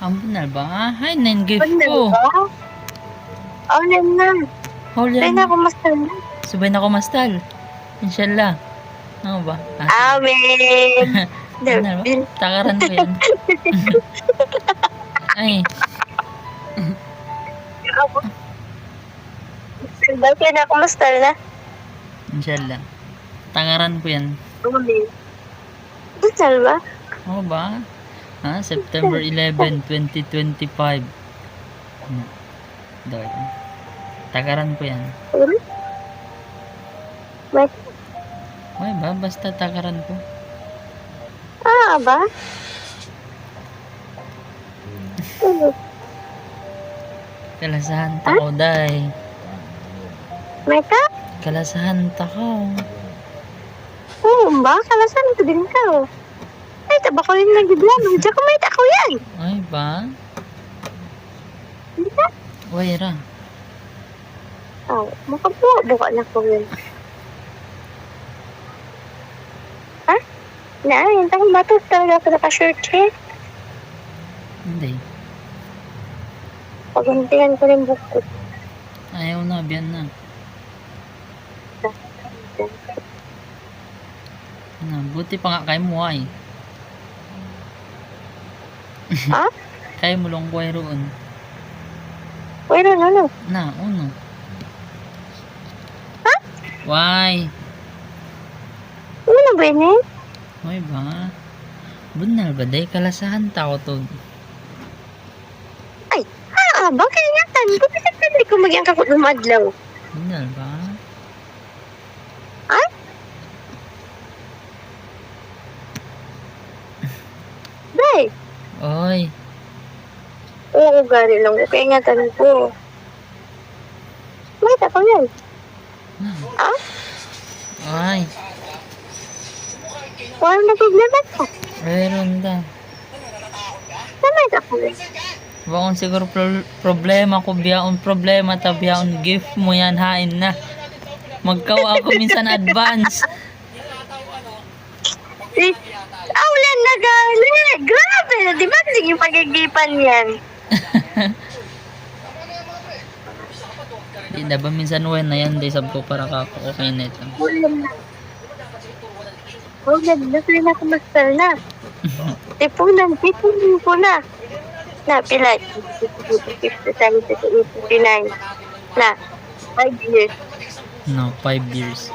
Ambon na ba? Ay, nine gift Ano ko. ba? Ulan na. Huli Kaya na ako masal na. Subay na ko mastal. Inshallah. Ano ba? Amen. Ano ba? Takaran ko yan. Ay, Kaya na ako masal na. inshallah. Takaran ko yan. Amen. Masal ba? Ano ba? Ha? September 11, 2025. Ano? Doon. Takaran ko yan. May May ba? Basta takaran ko. ba? Kalasahan ta ko, day. May ka? Kalasahan ta ko. Oo ba? Kalasan ito din ka. Ay, taba ko rin nag-iblan. Diyan ko may ako yan. Ay ba? Hindi ka? Waira. Oh, makabuka na ko yun. Ha? Yung takong bato talaga ako naka-shirt eh. Hindi. Paguntingan ko rin buko. Ayaw na, biyan na. Buti pa nga kay mo ay. Ha? Kaya mo lang kuhay roon. Pero ano? Na, uno. Ha? Why? Ano ba yun eh? Why ba? Bunal ba day? Kalasahan ta ko to. Ay, ba? Kaya nga tan. Bumisak na hindi ko magyang kakot lumadlaw. Bunal ba? Ha? Day. Oy. Oo, gari lang. Kaya nga tan ko. May tapang yan. Na. Ha? Ay. Walang na problema ka. Meron da. May tapang yan. Bakon siguro problema ko biyaon problema ta biyaon gift mo yan hain na. Magkaw ako minsan advance. Ulan na gani. Grabe na. Di ba yung pagigipan yan? Di na ba minsan when na yan day sab ko para ka okay na ito. Ulan na. Ulan na. Kaya na kumastal na. Tipunan ko na. Na, pila. 57, 59. Na, 5 years. No, 5 years.